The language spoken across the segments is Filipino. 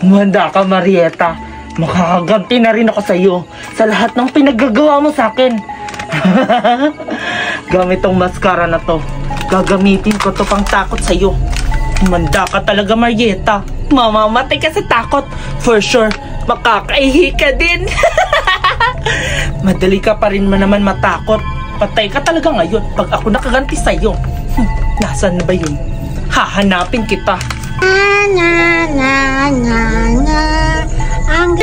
Manda ka, Marieta. Makakaganti na rin ako sa iyo sa lahat ng pinaggagawa mo sa akin. Gamit tong mascara na to, gagamitin ko to pang takot sa iyo. Manda ka talaga, Marieta. Mamamatay ka sa takot. For sure, makakaihi ka din. Madali ka pa rin naman matakot. Patay ka talaga ngayon pag ako nakaganti sa iyo. Nasaan na ba yun? Hahanapin kita. Ang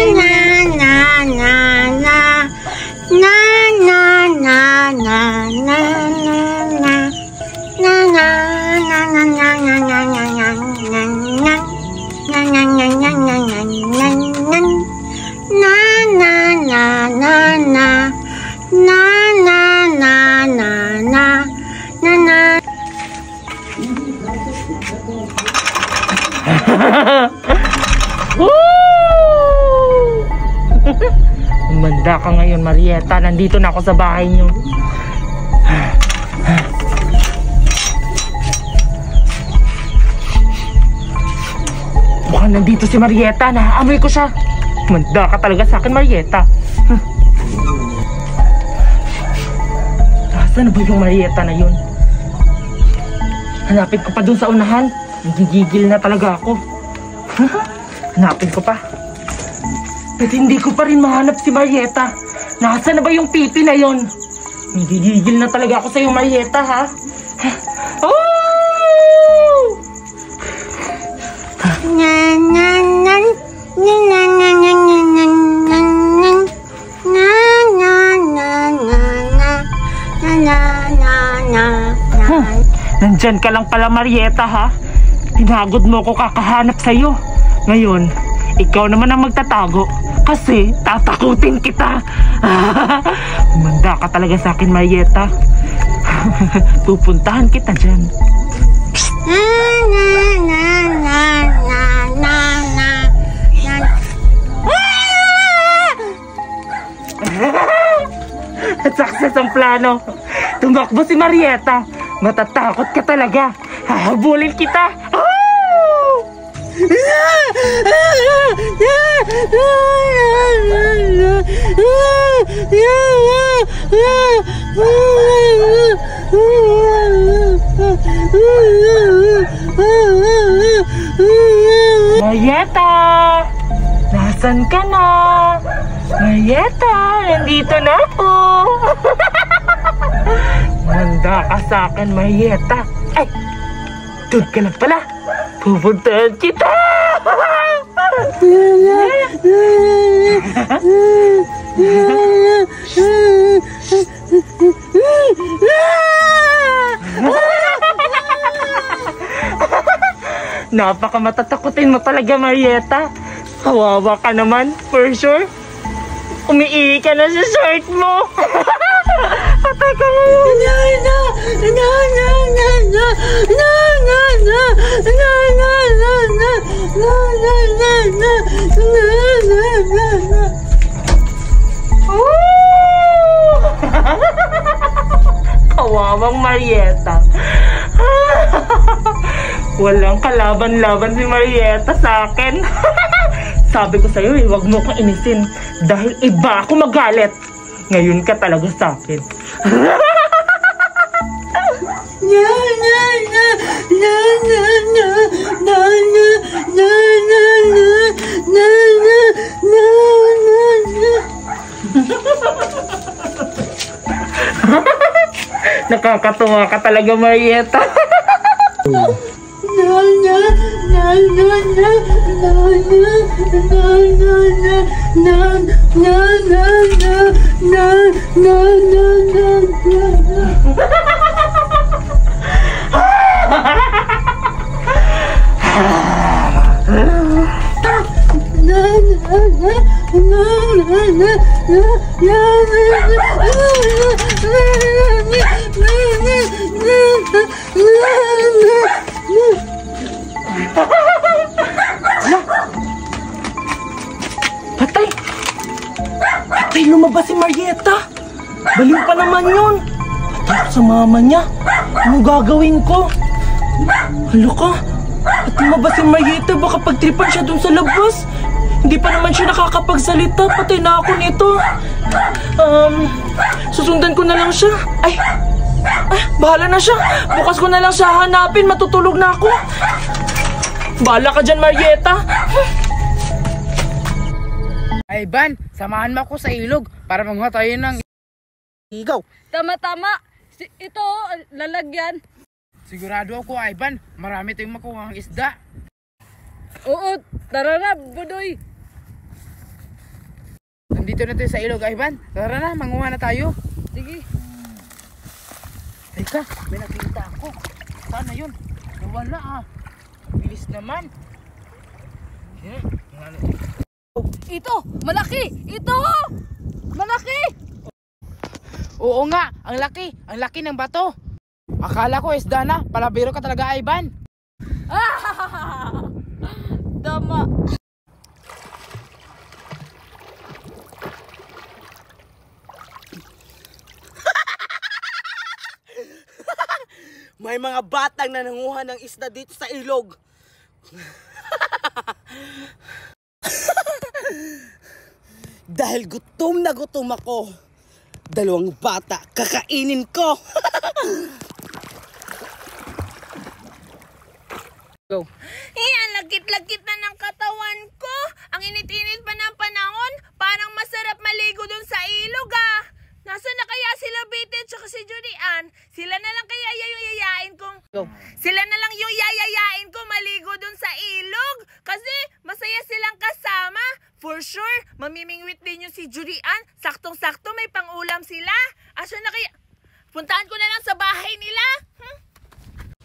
Umanda ka ngayon, Marieta. Nandito na ako sa bahay niyo. Mukhang nandito si Marieta. Naamoy ko siya. Umanda ka talaga sa akin, Marieta. Nasaan ba yung Marieta na yun? Hanapin ko pa dun sa unahan. Nagigigil na talaga ako. Hanapin ko pa. Pero hindi ko pa rin mahanap si Marieta. Nasaan na ba yung pipi na yon? Nagigigil na talaga ako sa iyo, Marieta, ha? Oh! Nandyan ka lang pala, Marieta, ha? Pinagod mo ko kakahanap sa iyo. Ngayon, ikaw naman ang magtatago kasi tatakutin kita. Umanda ka talaga sa akin, Marieta. Pupuntahan kita dyan. At success ang plano. Tumakbo si Marieta. Matatakot ka talaga. Hahabulin kita. Marieta! Nasaan ka na? Marieta, nandito na ako. Manda ka sa akin, Marieta. Ay, doon ka na pala. Pupuntahan kita! Napakamatatakutin mo talaga, Marieta. Kawawa ka naman, for sure. Umiihi ka na sa shirt mo. Patay ka ngayon. Kawawang Marieta. Walang kalaban-laban si Marieta sa akin. Sabi ko sa'yo, huwag mo kong inisin dahil iba ako magalit. Ngayon ka talaga sa akin. Nakakatuwa ka talaga, Marieta. Patay! Patay, lumabas si Marieta! Baliw pa naman yun! Patay sa mama niya! Ano gagawin ko? Hala ka? At lumabas si Marieta, baka pagtripan siya dun sa labas. Hindi pa naman siya nakakapagsalita. Patay na ako nito. Susundan ko na lang siya. Ay, bahala na siya. Bukas ko na lang siya hanapin. Matutulog na ako. Bahala ka dyan, Marieta. Ivan, samahan mo ako sa ilog para manguha tayo ng igaw. Tama-tama. Ito, lalagyan. Sigurado ako, Ivan, marami tayong makuha ng isda. Oo, tara na, Budoy. Nandito na tayo sa ilog, Ivan. Tara na, manguha na tayo. Sige. Teka, may nakita ako. Sana yun? Nawala Bilis naman. Ito, malaki. Ito, malaki. Oo nga, ang laki. Ang laki ng bato. Akala ko isda na. Palabiro ka talaga, Ivan. Tama. May mga batang nananguha ng isda dito sa ilog. Dahil gutom na gutom ako, 2 bata kakainin ko. Go. Ang lagkit-lagkit na ng katawan ko. Ang init-init pa ng panahon. Parang masarap maligo dun sa ilog Nasaan na kaya sila Betty at saka si Julian? Sila na lang kaya yung yayayain kong... Go. Sila na lang yung yayayain ko maligo dun sa ilog. Kasi masaya silang kasama. For sure, mamimingwit din yung si Julian. Saktong-sakto may pangulam sila. Asa na kaya... Puntahan ko na lang sa bahay nila.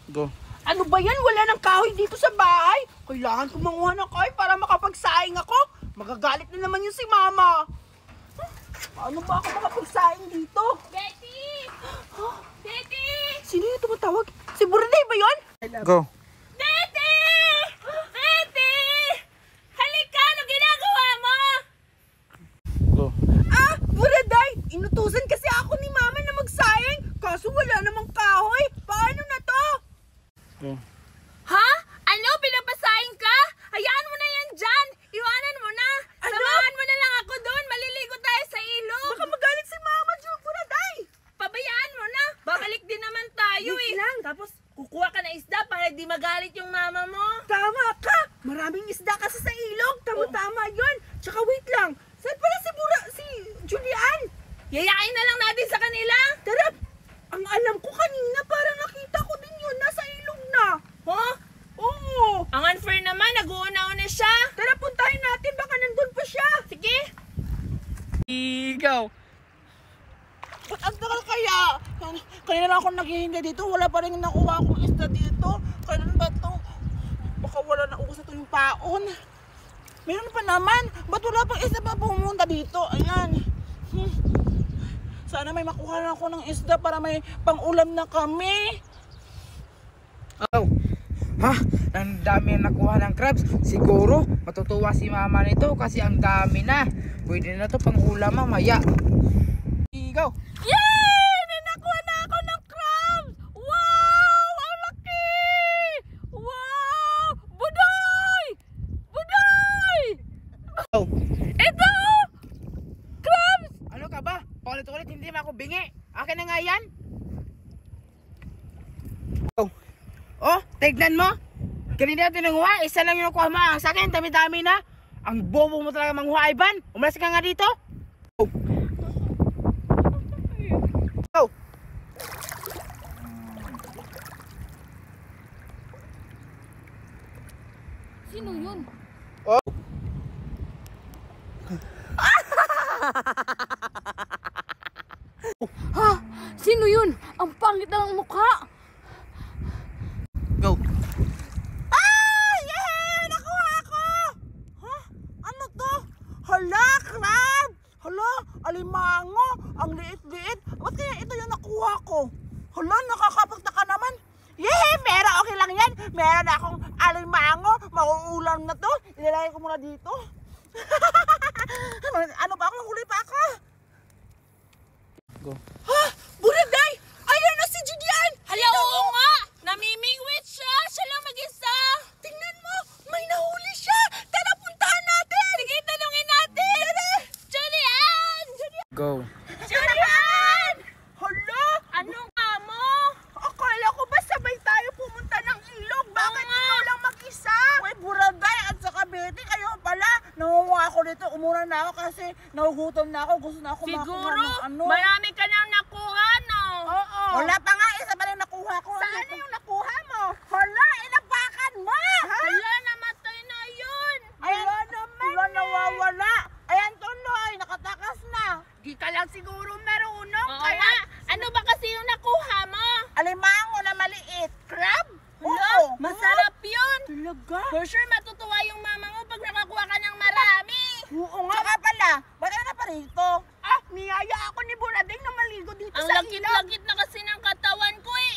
Go. Ano ba yan? Wala ng kahoy dito sa bahay. Kailangan ko manguha ng kahoy para makapagsaing ako. Magagalit na naman yung si mama. Paano ba ako makapagsaing dito? Betty! Betty! Sino yung tumatawag? Si Buraday ba yun? Go. Betty! Betty! Halika! Ano ginagawa mo? Go. Buraday! Inutusan kasi ako ni mama na magsaing. Kaso wala namang kahoy. Paano na to? Go. Ha? Ano? Pinapasaing ka? Hayaan mo na yan dyan! Iwanan mo na! Samahan mo na lang ako doon! Maliligo tayo sa ilog! Baka magalit si mama, Buraday! Pabayaan mo na! Babalik din naman tayo Wait lang. Tapos kukuha ka ng isda para di magalit yung mama mo. Tama ka! Maraming isda kasi sa ilog. Tama-tama yun. Tsaka wait lang. Saan pala si Julian? Yayain na lang natin sa kanila! Tara! Ang alam ko kanina, parang nakita ko din yun. Nasa ilog na. Huh? Oo. Ang unfair naman, nag-uuna-una siya! Tara, puntahin natin. Baka nandun pa siya. Sige! Ikaw. Ba't ang tagal kaya? Kanina lang ako naghihintay dito. Wala pa rin nakuha akong isda dito. Kailan ba ito? Baka wala na ubos na ito yung paon. Meron pa naman. Ba't wala pang isda pa pumunta dito? Ayan. Sana may makuha na ako ng isda para may pang-ulam na kami. Oh. Ha? Ang dami na nakuha ng crabs. Siguro matutuwa si mama nito kasi ang dami na. Pwede na to pang ulam mamaya. Go. Yay! May nakuha na ako ng crabs! Wow! Ang laki! Wow! Budoy! Budoy! Oh. Ito! Crabs! Ano ka ba? Paulit-ulit hindi mo ako bingi. Akin na nga yan. Oh, tignan mo. Kanina natin nanguha. Isa lang yung nakuha mo. Sa akin, dami-dami na. Ang bobo mo talaga manguha, Ivan. Umalas ka nga dito. Oh. Oh. Sino yun? Oh. Ha? Sino yun? Ang pangit ng mukha! Go. Yay! Nakuha ko! Ha? Ano to? Hala, crab! Hala, alimango! Ang liit-liit! Ba't kaya ito yung nakuha ko? Hala, nakakapagtaka naman! Yay! Pero okay lang yan! Meron akong alimango! Mauulam na to! Ilalagay ko muna dito. Ano ba ako? Huli pa ako! Go. Ha? Buraday! Ayan na si Julian! Hala, oo muna na ako kasi nagugutom na ako. Gusto na ako Siguro, makakuha ng ano. marami ka nang nakuha, no? Oo. Wala pa nga, isa pa rin nakuha ko. Saan na yung nakuha mo? Hala, inapakan mo! Ha? Hala, namatay na yun. Ayan, wala nawawala. Ayan tuloy, nakatakas na. Di ka lang siguro marunong. Kaya, ano ba kasi yung nakuha mo? Alimango na maliit. Crab? Hala, masarap yun. Talaga? For sure, matutuwa yung mama mo pag nakakuha ka ng marami. Oo nga. Tsaka pala, ba't ka na pa rito? Ah, niyaya ako ni Burading na maligo dito Ang sa lagkit-lagkit na kasi ng katawan ko eh.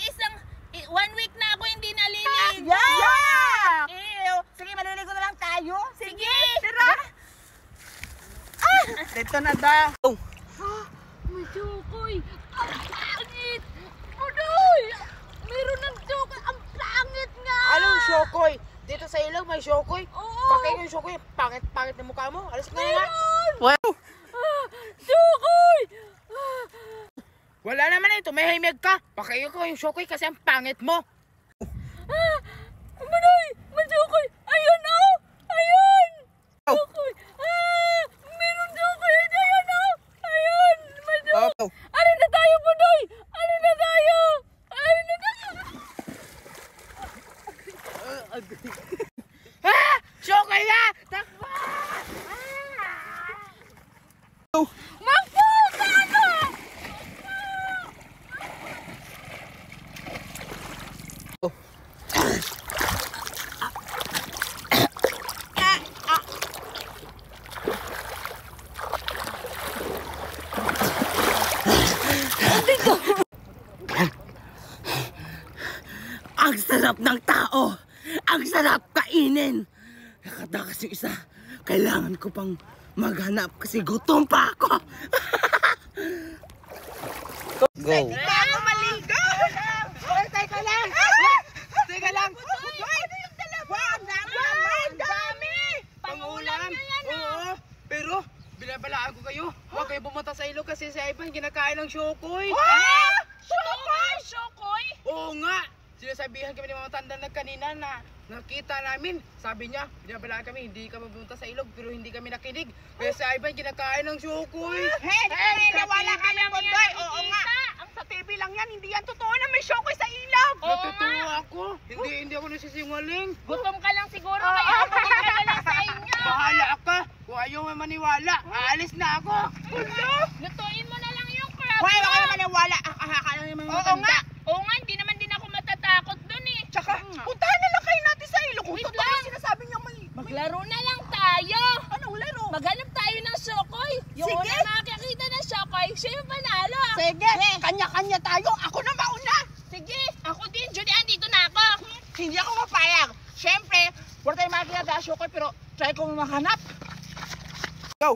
1 week na ako hindi naliligo. Yeah! Ew. Sige, maliligo na lang tayo. Sige. Tira! Ah! Dito na da. Majukoy, ang pangit. Budoy, meron ng jokoy. Ang pangit nga. Anong Shokoy? Dito sa ilog may Shokoy? Oo. Kakay yung Shokoy, pangit-pangit na mukha mo. Alis ka nga. Jokoy! Wala naman ito, may himig ka. Pakayo ko yung Shokoy kasi ang pangit mo. Budoy, majukoy. Ayun oh. Ayun. Jokoy. Meron jokoy. Ayun oh. Ayun. Majukoy. Alin na tayo, Budoy. Alin na tayo. Alin na tayo. Shokoy na! Takbo! Magpuka ka! Ang sarap ng tao! Ang sarap kainin! Nakatakas yung isa. Kailangan ko pang maghanap kasi gutom pa ako. Go! Ako maligo! Teka lang! Teka lang! Ano yung dalawa? Ang dami! Pangulam niya yan Oo, pero binabalaan ko kayo. Huwag kayo pumunta sa ilog kasi si Ivan kinakain ng Shokoy. Shokoy! Shokoy! Oo nga! Sinasabihan kami ng mga tanda na kanina na nakita namin. Sabi niya, binabalaan kami, hindi ka pumunta sa ilog pero hindi kami nakinig. Kaya si Ivan kinakain ng Shokoy. Hey, nawala kami Bundoy! Oo nga! Ang sa TV lang yan, hindi yan totoo na may Shokoy sa ilog! Natutuwa ako. Hindi ako nasisingaling. Gutom ka lang siguro kaya bumili ka lang sa inyo. Bahala ka. Kung ayaw may maniwala, aalis na ako. Lutuin mo na lang yung crab Hoy, mo. baka naman nawala. Akaka lang naman Oo nga. Oo nga, hindi naman din ako matatakot dun eh. Tsaka, puntahan na lang kayo natin sa ilog. Kung Wait totoo lang. yung sinasabi niya may... Maglaro na lang tayo. Anong laro? Maghanap tayo ng Shokoy. Yung Sige. una makakita ng Shokoy, siya yung panalo. Sige, kanya-kanya tayo. Ako na mauna. Sige, ako din. Julian, dito na ako. Hindi ako mapayag. Siyempre, wala tayong makikita na Shokoy pero try kong mahanap. Go!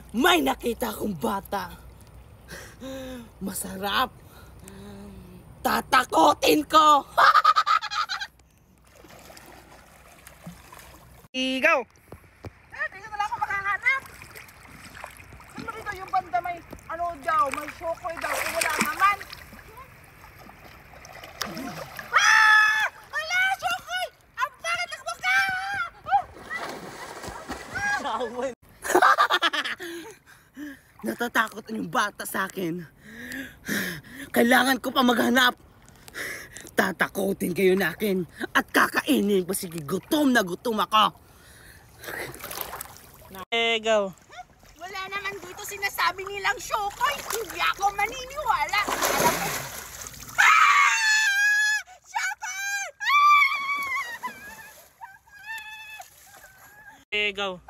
May nakita akong bata. Masarap. Tatakotin ko. Go! Dito na lang ako makahanap. Ano dito yung banda may ano daw, may Shokoy daw. Eh, wala naman. Ah! Wala, Shokoy! Ang bakit ako ka? Natatakot yung bata sa akin. Kailangan ko pa maghanap. Tatakotin kayo na akin at kakainin ko. Sige, gutom na gutom ako. Go! Wala naman dito sinasabi nilang Shokoy. Hindi ako maniniwala. Alam mo. Ah! Shokoy! Go!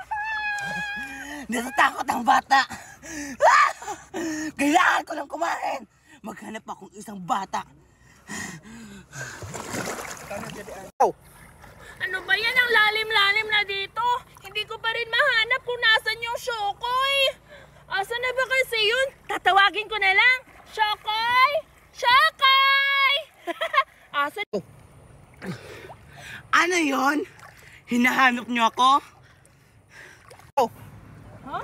Natatakot ang bata. Kailangan ko lang kumain. Maghanap akong isang bata. Ano ba yan? Ang lalim-lalim na dito. Hindi ko pa rin mahanap kung nasan yung Shokoy. Asan na ba kasi yun? Tatawagin ko na lang. Shokoy! Shokoy! Asan? Ano yon? Hinahanap niyo ako? Huh?